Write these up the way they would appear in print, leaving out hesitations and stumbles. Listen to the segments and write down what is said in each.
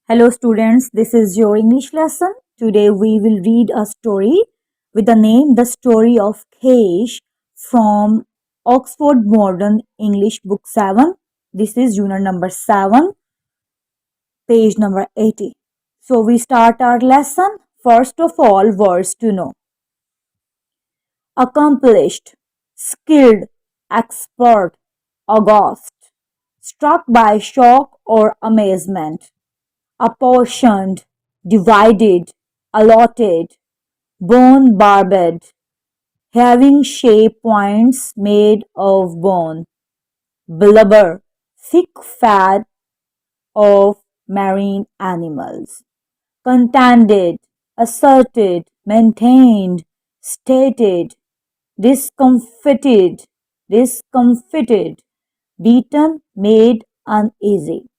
Hello students, this is your English lesson. Today we will read a story with the name The Story of Kesh from Oxford Modern English Book 7. This is unit number 7, page number 80. So we start our lesson. First of all, words to know. Accomplished, skilled, expert, august, struck by shock or amazement, apportioned, divided, allotted, bone barbed, having shape points made of bone, blubber, thick fat of marine animals, contended, asserted, maintained, stated, discomfited, beaten, made uneasy,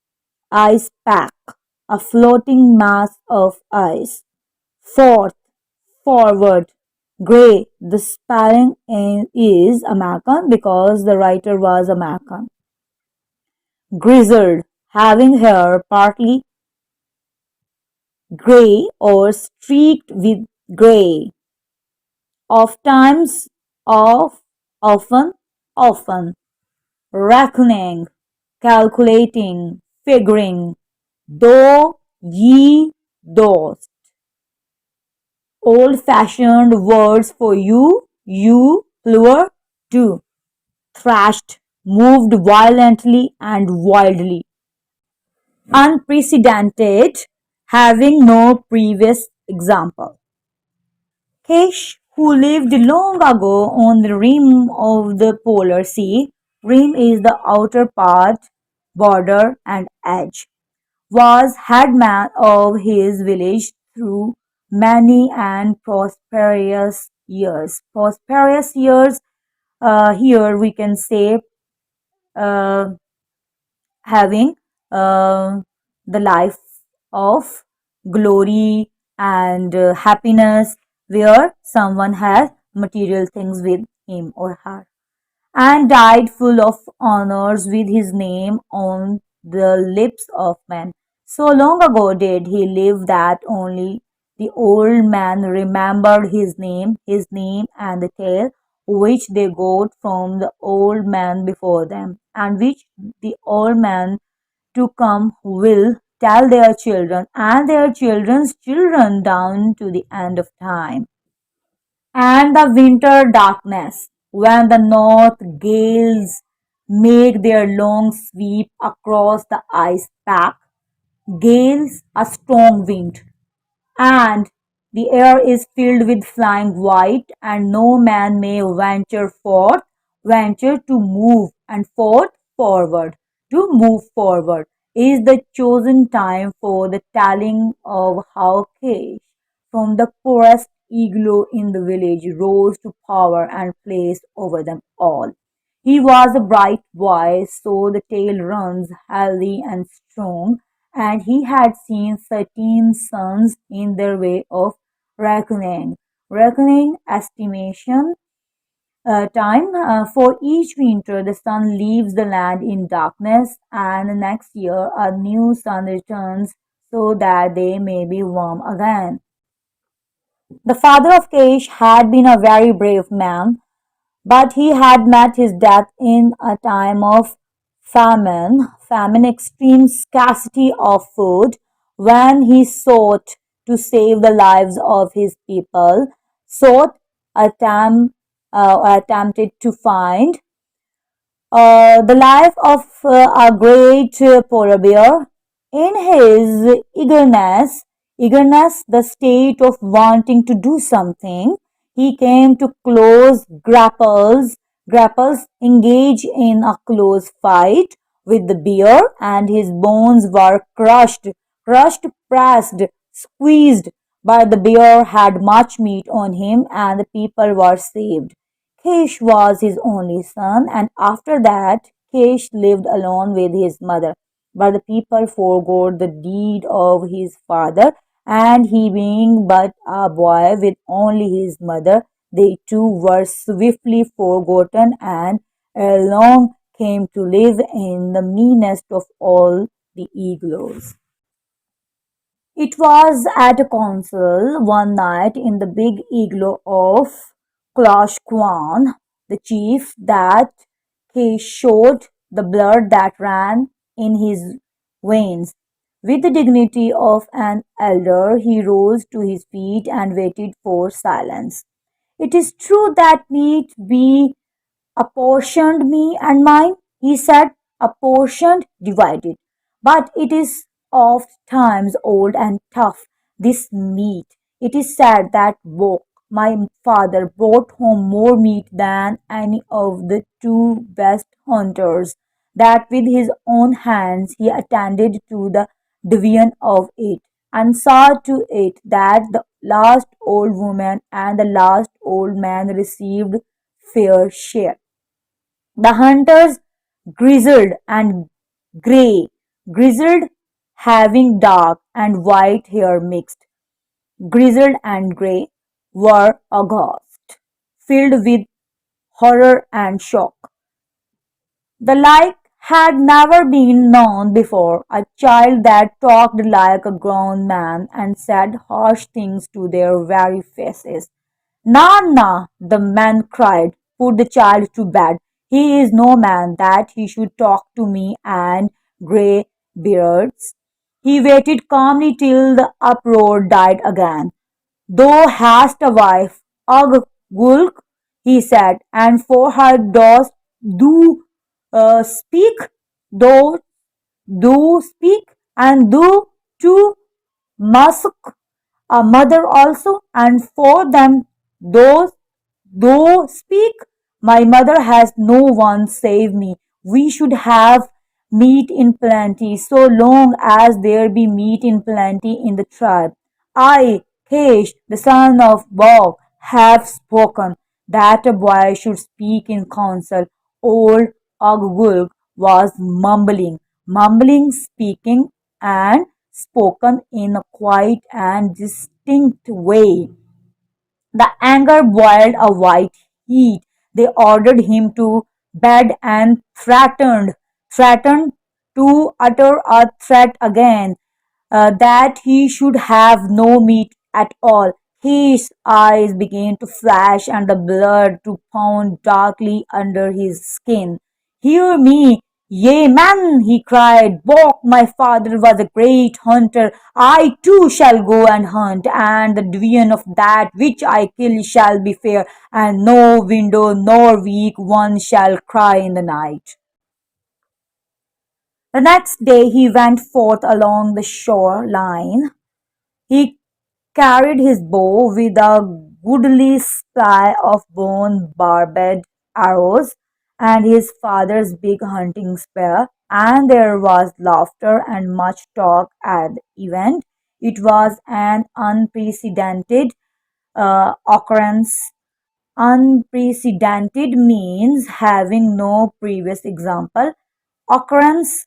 ice pack, a floating mass of ice, forth, forward, grey. The spelling is American because the writer was American. Grizzled, having hair partly grey or streaked with grey. Ofttimes, often. Reckoning, calculating, figuring. Though, ye, those. Old-fashioned words for you, plural, do. Thrashed, moved violently and wildly. Unprecedented, having no previous example. Kesh, who lived long ago on the rim of the polar sea, rim is the outer part, border and edge, was headman of his village through many and prosperous years. Prosperous years, here we can say uh, having the life of glory and happiness where someone has material things with him or her, and died full of honors with his name on the lips of men. So long ago did he live that only the old man remembered his name and the tale which they got from the old man before them, and which the old man to come will tell their children and their children's children down to the end of time. And the winter darkness, when the north gales make their long sweep across the ice pack, gales a strong wind, and the air is filled with flying white, and no man may venture to move, and to move forward, is the chosen time for the telling of how Kesh, from the poorest igloo in the village, rose to power and place over them all. He was a bright boy, so the tale runs, healthy and strong, and he had seen 13 sons in their way of reckoning. Reckoning estimation time for each winter, the sun leaves the land in darkness, and the next year a new sun returns so that they may be warm again. The father of Kesh had been a very brave man, but he had met his death in a time of famine, extreme scarcity of food, when he sought to save the lives of his people, sought, attempted to find the life of a great polar bear. In his eagerness, the state of wanting to do something, he came to close grapples, engage in a close fight with the bear, and his bones were pressed, squeezed, but the bear had much meat on him, and the people were saved. Kish was his only son, and after that Kish lived alone with his mother. But the people forgot the deed of his father, and he being but a boy with only his mother, they too were swiftly forgotten, and ere long came to live in the meanest of all the igloos. It was at a council one night in the big igloo of Clash Kwan, the chief, that he showed the blood that ran in his veins. With the dignity of an elder, he rose to his feet and waited for silence. It is true that meat be apportioned me and mine, he said, apportioned, divided. But it is oft times old and tough, this meat. It is said that Bok, my father, brought home more meat than any of the two best hunters, that with his own hands he attended to the division of it, and saw to it that the last old woman and the last old man received fair share. The hunters, grizzled and grey, grizzled having dark and white hair mixed, grizzled and grey, were aghast, filled with horror and shock. The like had never been known before, a child that talked like a grown man and said harsh things to their very faces. "Na, na," the man cried, "put the child to bed. He is no man that he should talk to me and grey beards." He waited calmly till the uproar died again. "Thou hast a wife, Ugh Gulk," he said, "and for her dost do speak? Thou do speak, and thou too must a mother also, and for them those though speak, my mother has no one save me. We should have meat in plenty, so long as there be meat in plenty in the tribe. I, Kesh, the son of Bog, have spoken that a boy should speak in council. Old Ogwulk was mumbling, speaking, and spoken in a quiet and distinct way. The anger boiled a white heat. They ordered him to bed and threatened to utter a threat again, that he should have no meat at all. His eyes began to flash and the blood to pound darkly under his skin. "Hear me, ye men!" he cried. "Bok, my father, was a great hunter. I too shall go and hunt, and the division of that which I kill shall be fair, and no widow nor weak one shall cry in the night." The next day he went forth along the shore line. He carried his bow with a goodly supply of bone-barbed arrows, and his father's big hunting spear, and there was laughter and much talk at the event. It was an unprecedented occurrence. Unprecedented means having no previous example. Occurrence,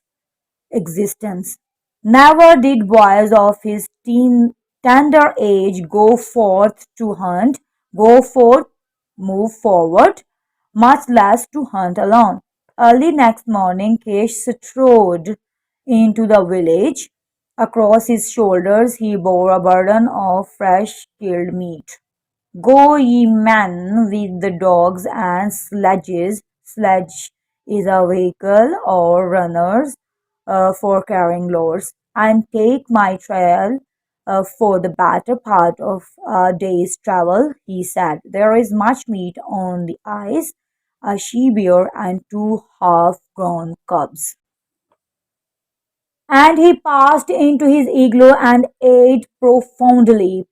existence. Never did boys of his tender age go forth to hunt, go forth, move forward, much less to hunt alone. Early next morning, Kesh strode into the village. Across his shoulders, he bore a burden of fresh killed meat. "Go, ye men, with the dogs and sledges." Sledge is a vehicle or runners for carrying loads. "And take my trail for the better part of a day's travel," he said. "There is much meat on the ice, a she-bear and two half-grown cubs." And he passed into his igloo and ate profoundly,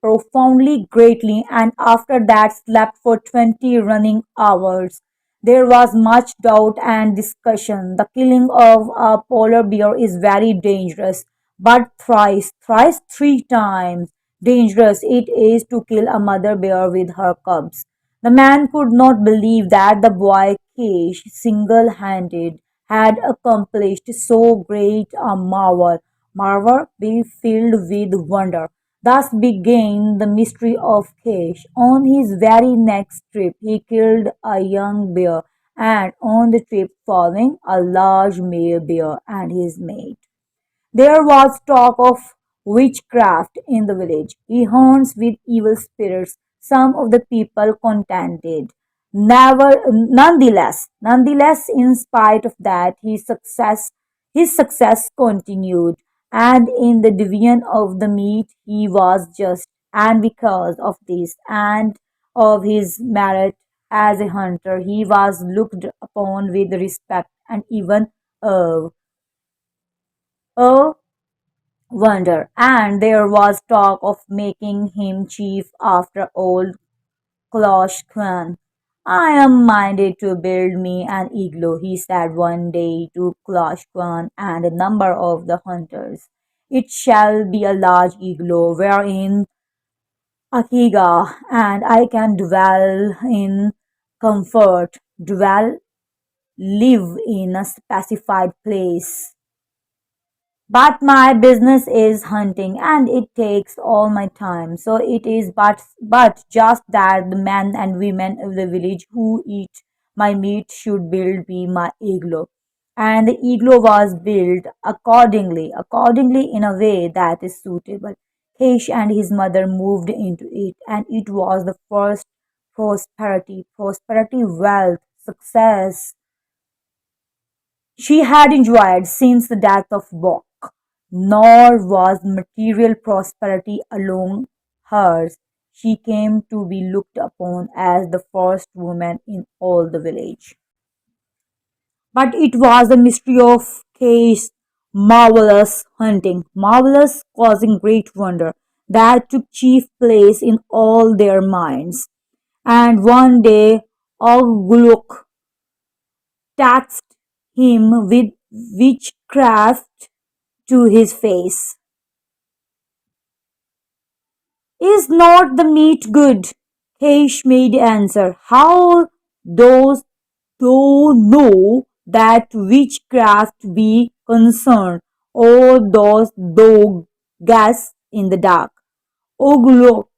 greatly, and after that slept for 20 running hours. There was much doubt and discussion. The killing of a polar bear is very dangerous, but thrice 3 times dangerous it is to kill a mother bear with her cubs. The man could not believe that the boy Kish, single-handed, had accomplished so great a marvel be filled with wonder. Thus began the mystery of Kish. On his very next trip he killed a young bear, and on the trip following a large male bear and his mate. There was talk of witchcraft in the village. He haunts with evil spirits. Some of the people contented. Nonetheless, in spite of that, his success continued, and in the division of the meat he was just, and because of this and of his merit as a hunter, he was looked upon with respect and even awe. A wonder, and there was talk of making him chief after old Klosh Kwan. I am minded to build me an igloo, he said one day to Klosh Kwan and a number of the hunters. It shall be a large igloo wherein Akiga and I can dwell in comfort, live in a specified place. But my business is hunting and it takes all my time. So it is but just that the men and women of the village who eat my meat should build me my igloo. And the igloo was built accordingly in a way that is suitable. Kish and his mother moved into it, and it was the first prosperity, wealth, success she had enjoyed since the death of Bok. Nor was material prosperity alone hers. She came to be looked upon as the first woman in all the village. But it was the mystery of Kay's marvelous hunting, marvelous causing great wonder, that took chief place in all their minds. And one day Oguluk taxed him with witchcraft to his face. Is not the meat good? Keish made answer. How those thou know that witchcraft be concerned, or those thou guess in the dark? Oglo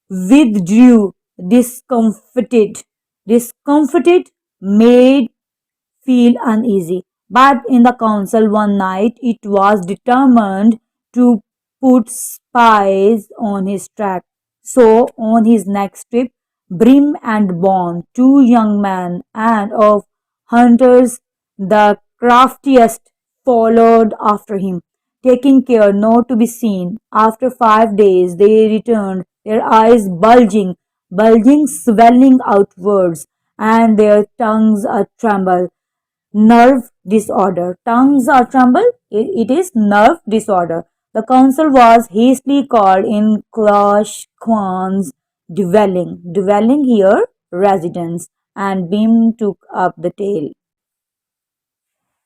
withdrew discomfited, made feel uneasy. But in the council one night it was determined to put spies on his track. So on his next trip, Brim and Bon, two young men and of hunters the craftiest, followed after him, taking care not to be seen. After 5 days they returned, their eyes swelling outwards, and their tongues a tremble. Nerve disorder. Tongues are tremble. It is nerve disorder. The council was hastily called in Clash Kwan's dwelling here, residence, and Bim took up the tale.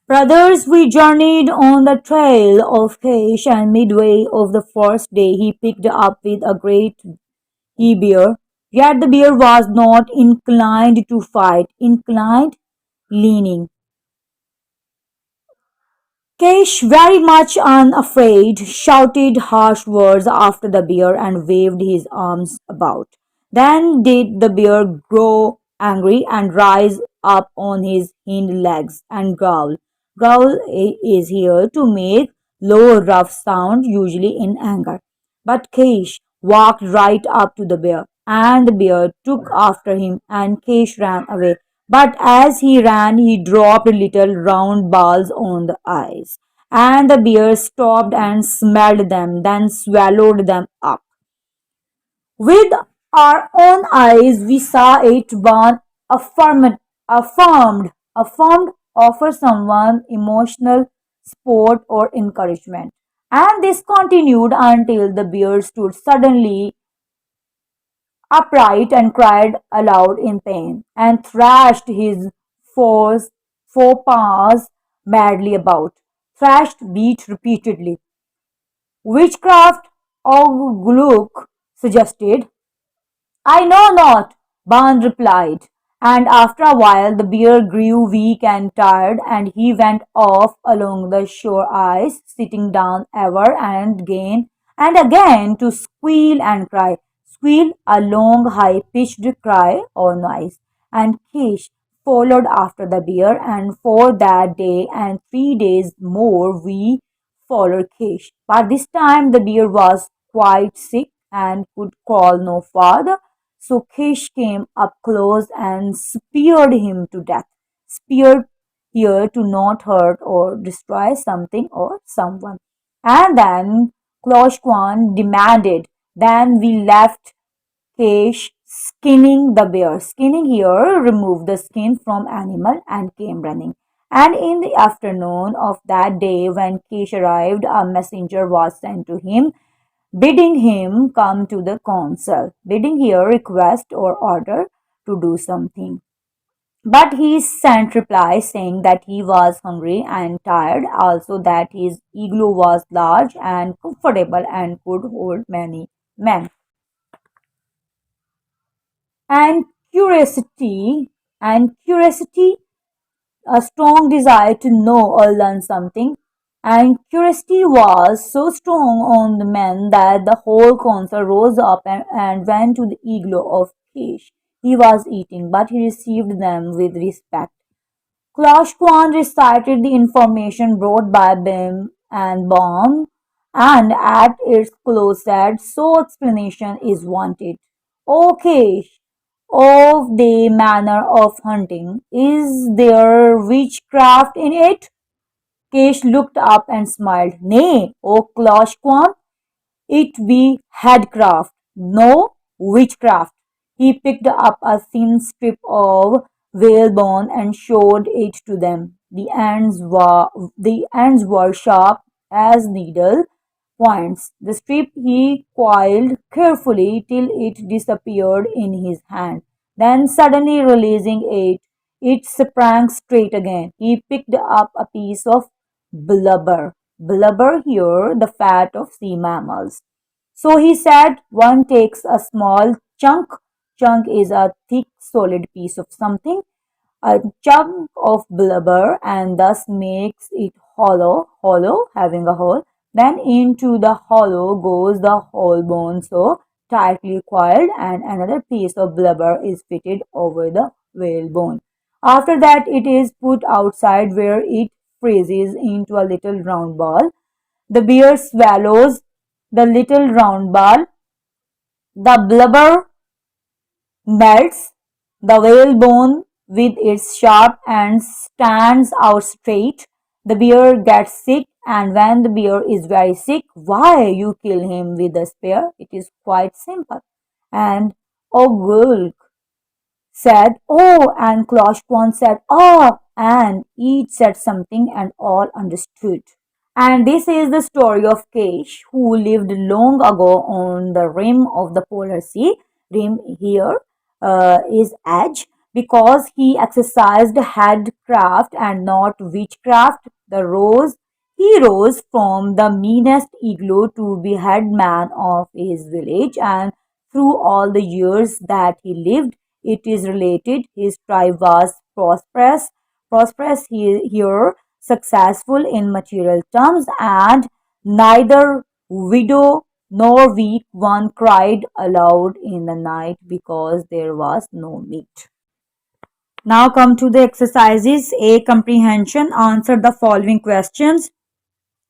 Brothers, we journeyed on the trail of Kesh, and midway of the first day he picked up with a great he bear. Yet the bear was not inclined to fight, leaning. Kesh, very much unafraid, shouted harsh words after the bear and waved his arms about. Then did the bear grow angry and rise up on his hind legs and growl. Is here to make low, rough sound, usually in anger. But Kesh walked right up to the bear, and the bear took after him, and Kesh ran away. But as he ran, he dropped little round balls on the ice, and the bear stopped and smelled them, then swallowed them up. With our own eyes, we saw it burn, affirmed, offer someone emotional support or encouragement. And this continued until the bear stood suddenly upright and cried aloud in pain, and thrashed his fours, forepaws madly about. Thrashed, beat repeatedly. Witchcraft, Ogluk suggested. I know not, Ban replied, and after a while the bear grew weak and tired, and he went off along the shore ice, sitting down ever and again to squeal and cry. Squeal, a long, high-pitched cry or noise, and Kish followed after the bear, and for that day and 3 days more we follow Kish. But this time the bear was quite sick and could call no farther. So Kish came up close and speared him to death. Speared here to not hurt or destroy something or someone. And then Klosh Kwan demanded, then we left Kesh skinning the bear. Skinning here removed the skin from animal and came running. And in the afternoon of that day, when Kesh arrived, a messenger was sent to him, bidding him come to the council, bidding here request or order to do something. But he sent reply saying that he was hungry and tired, also that his igloo was large and comfortable and could hold many men. And curiosity curiosity, a strong desire to know or learn something, and curiosity was so strong on the men that the whole council rose up and went to the igloo of Kish. He was eating, but he received them with respect. Clash Kwan recited the information brought by Bim and Baum, and at its close said, so explanation is wanted. Okay, of the manner of hunting, is there witchcraft in it? Kesh looked up and smiled. Nay, O Clash Kwan, it be headcraft, no witchcraft. He picked up a thin strip of whalebone and showed it to them. The ends were sharp as needle points. The strip he coiled carefully till it disappeared in his hand. Then suddenly releasing it, it sprang straight again. He picked up a piece of blubber. Blubber here, the fat of sea mammals. So he said, one takes a small chunk. Chunk is a thick, solid piece of something, a chunk of blubber, and thus makes it hollow, having a hole. Then into the hollow goes the whole bone, so tightly coiled, and another piece of blubber is fitted over the whalebone. After that, it is put outside where it freezes into a little round ball. The bear swallows the little round ball. The blubber melts. The whalebone with its sharp ends stands out straight. The bear gets sick, and when the bear is very sick, why you kill him with a spear? It is quite simple. And Ogulk said, oh, and Kloshkwan said, oh, and each said something, and all understood. And this is the story of Kesh, who lived long ago on the rim of the polar sea. Rim here is edge, because he exercised headcraft and not witchcraft. He rose from the meanest igloo to be headman of his village, and through all the years that he lived, it is related his tribe was prosperous. Here, successful in material terms, and neither widow nor weak one cried aloud in the night because there was no meat. Now come to the exercises. A. Comprehension. Answer the following questions.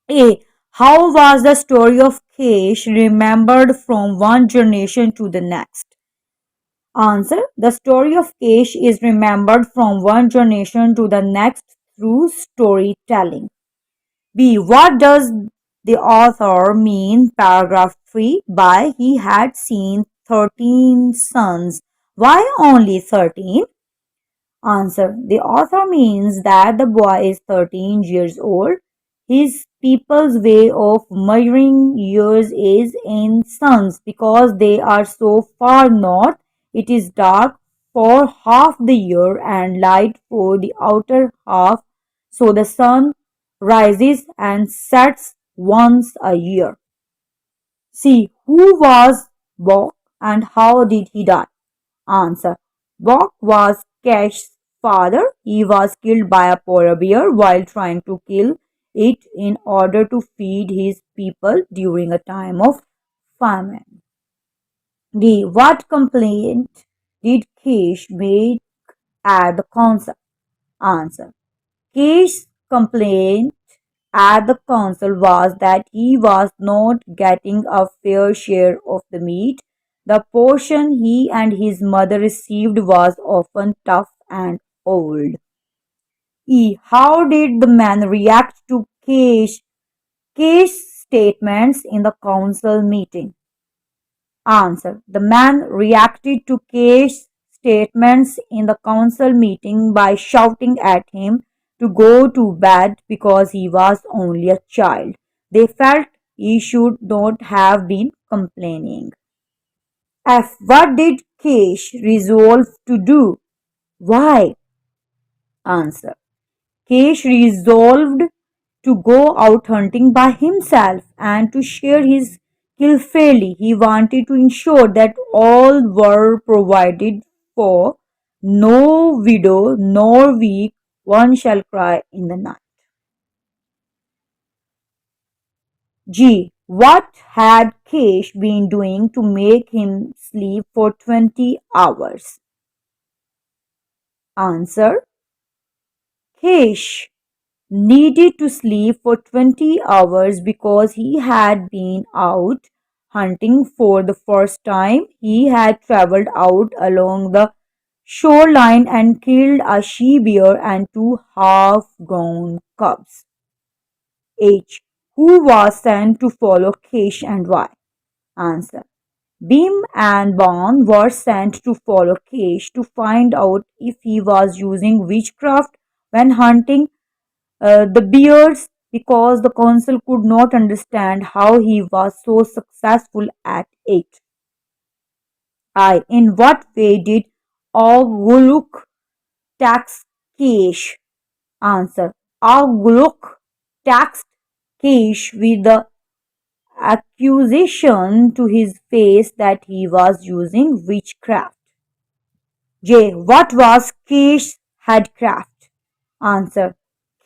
A. How was the story of Kesh remembered from one generation to the next? Answer. The story of Kesh is remembered from one generation to the next through storytelling. B. What does the author mean? Paragraph 3 by he had seen 13 sons. Why only 13? Answer. The author means that the boy is 13 years old. His people's way of measuring years is in suns because they are so far north. It is dark for half the year and light for the outer half, so the sun rises and sets once a year. See, who was Bok and how did he die? Answer. Bok was Kesh's father. He was killed by a polar bear while trying to kill it in order to feed his people during a time of famine. D. What complaint did Kesh make at the council? Answer. Kesh's complaint at the council was that he was not getting a fair share of the meat. The portion he and his mother received was often tough and old. E. How did the man react to Cash's statements in the council meeting? Answer. The man reacted to Cash's statements in the council meeting by shouting at him to go to bed because he was only a child. They felt he should not have been complaining. F. What did Cash resolve to do? Why? Answer. Cash resolved to go out hunting by himself and to share his kill fairly. He wanted to ensure that all were provided for, no widow nor weak one shall cry in the night. G. What had Cash been doing to make him sleep for 20 hours? Answer. Cash needed to sleep for 20 hours because he had been out hunting for the first time. He had traveled out along the shoreline and killed a she bear and two half grown cubs. H. Who was sent to follow Kish and why? Answer. Bim and Bon were sent to follow Kish to find out if he was using witchcraft when hunting the bears because the council could not understand how he was so successful at it. I. In what way did Oguluk tax Kish? Answer. Oguluk taxed Kish with the accusation to his face that he was using witchcraft. J. What was Kish's headcraft? Answer.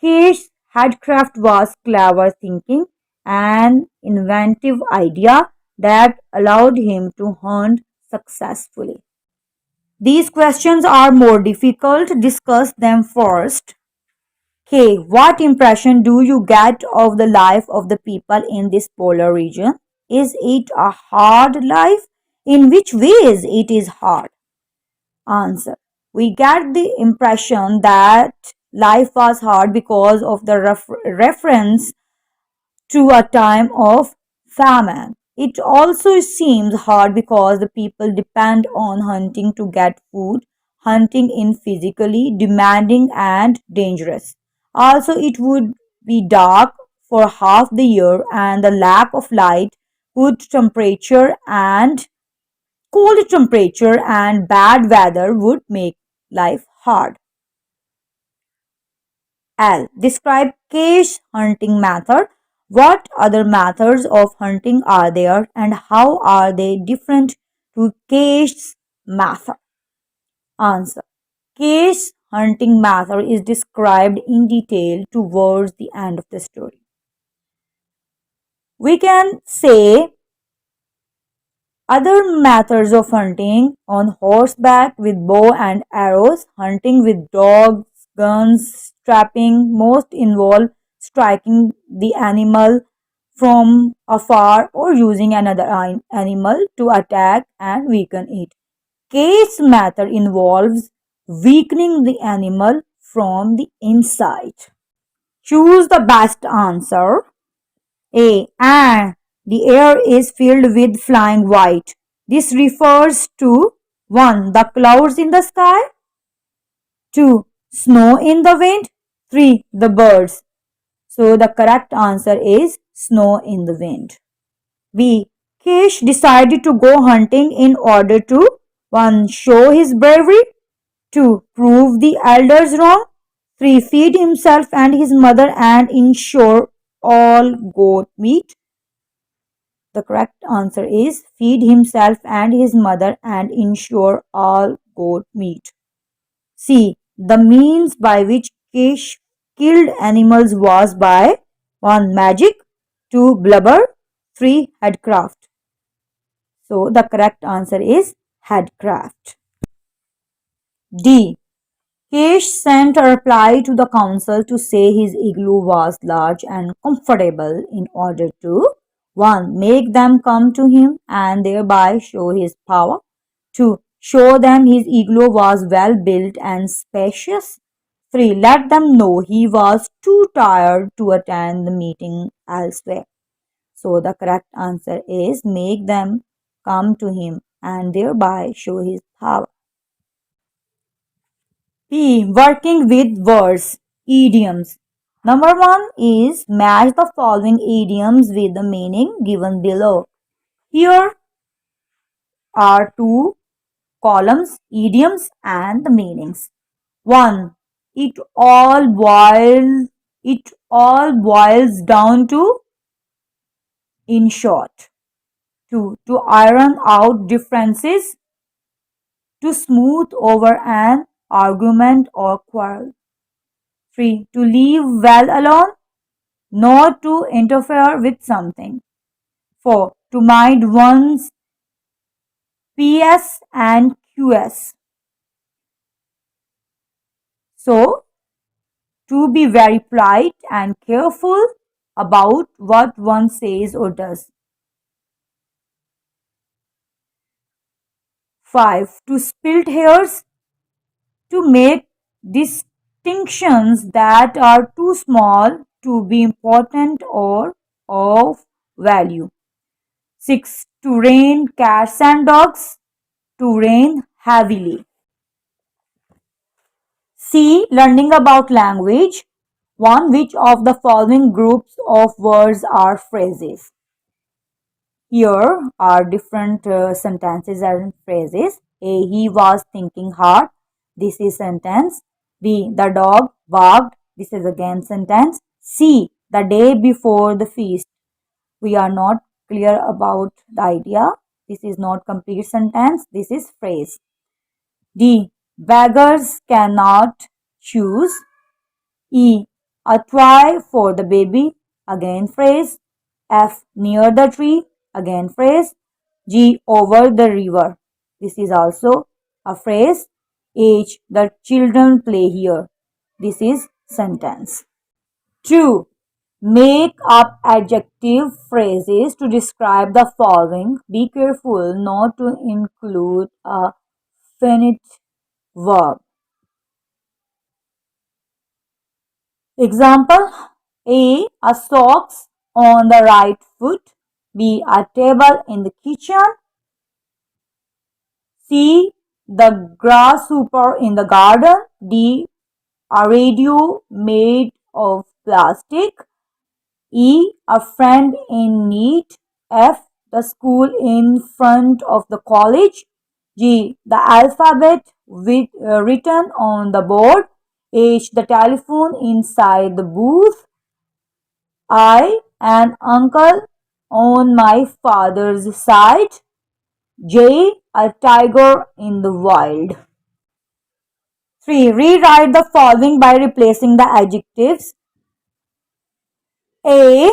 Kish's headcraft was clever thinking, an inventive idea that allowed him to hunt successfully. These questions are more difficult. Discuss them first. K. What impression do you get of the life of the people in this polar region? Is it a hard life? In which ways it is hard? Answer. We get the impression that life was hard because of the reference to a time of famine. It also seems hard because the people depend on hunting to get food. Hunting is physically demanding and dangerous. Also, it would be dark for half the year, and the lack of light, good temperature, and cold temperature and bad weather would make life hard. L. Describe cage hunting method. What other methods of hunting are there and how are they different to cage method? Answer. Cage hunting method is described in detail towards the end of the story. We can say other methods of hunting on horseback with bow and arrows, hunting with dogs, guns, trapping, most involve striking the animal from afar or using another animal to attack and weaken it. Case method involves weakening the animal from the inside. Choose the best answer. A. And the air is filled with flying white. This refers to 1. The clouds in the sky, 2. Snow in the wind, 3. The birds. So the correct answer is snow in the wind. B. Kish decided to go hunting in order to 1. Show his bravery, 2. Prove the elders wrong, 3. Feed himself and his mother and ensure all goat meat. The correct answer is feed himself and his mother and ensure all goat meat. C. The means by which Kish killed animals was by 1. Magic, 2. Blubber, 3. Headcraft. So the correct answer is headcraft. D. Kesh sent a reply to the council to say his igloo was large and comfortable in order to 1. Make them come to him and thereby show his power. 2. Show them his igloo was well built and spacious. 3. Let them know he was too tired to attend the meeting elsewhere. So the correct answer is make them come to him and thereby show his power. P. Working with words. Idioms. Number 1 is match the following idioms with the meaning given below. Here are two columns, idioms and the meanings. 1. It all boils down to, in short. 2. To iron out differences, to smooth over an argument or quarrel. 3. To leave well alone, not to interfere with something. 4. To mind one's PS and QS. So, to be very polite and careful about what one says or does. 5. To split hairs, to make distinctions that are too small to be important or of value. 6. To rain cats and dogs, to rain heavily. C. Learning about language. 1. Which of the following groups of words are phrases? Here are different sentences and phrases. A. He was thinking hard. This is sentence. B. The dog barked. This is again sentence. C. The day before the feast. We are not clear about the idea. This is not complete sentence. This is phrase. D. Beggars cannot choose. E. A toy for the baby. Again phrase. F. Near the tree. Again phrase. G. Over the river. This is also a phrase. H. The children play here. This is sentence. 2. Make up adjective phrases to describe the following. Be careful not to include a finite verb. Example. A. A socks on the right foot. B. A table in the kitchen. C. The grasshopper in the garden. D. A radio made of plastic. E. A friend in need. F. The school in front of the college. G. The alphabet written on the board. H. The telephone inside the booth. I. An uncle on my father's side. J. A tiger in the wild. 3. Rewrite the following by replacing the adjectives. A.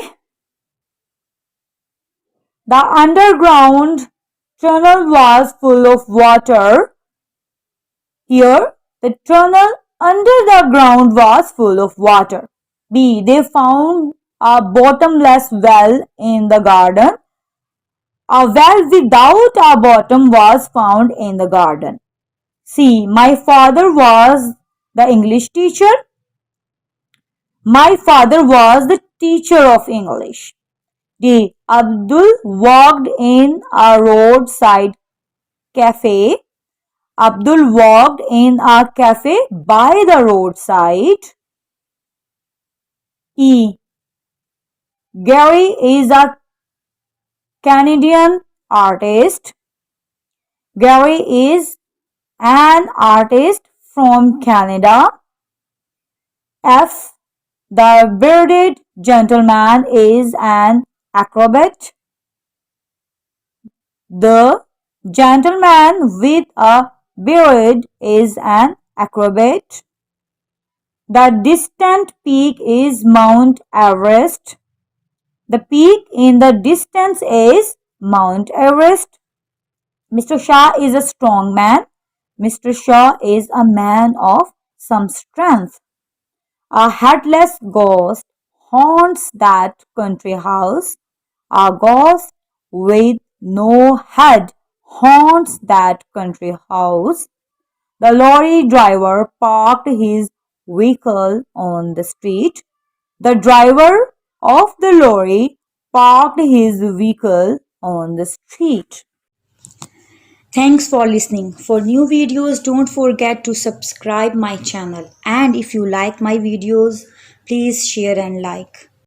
The underground tunnel was full of water. Here, the tunnel under the ground was full of water. B. They found a bottomless well in the garden. A well without a bottom was found in the garden. C. My father was the English teacher. My father was the teacher of English. D. Abdul walked in a roadside cafe. Abdul walked in a cafe by the roadside. E. Gary is a Canadian artist. Gary is an artist from Canada. F. The bearded gentleman is an acrobat. The gentleman with a beard is an acrobat. The distant peak is Mount Everest. The peak in the distance is Mount Everest. Mr. Shah is a strong man. Mr. Shah is a man of some strength. A headless ghost haunts that country house. A ghost with no head haunts that country house. The lorry driver parked his vehicle on the street. The driver of the lorry parked his vehicle on the street. Thanks for listening. For new videos, don't forget to subscribe my channel. And if you like my videos, please share and like.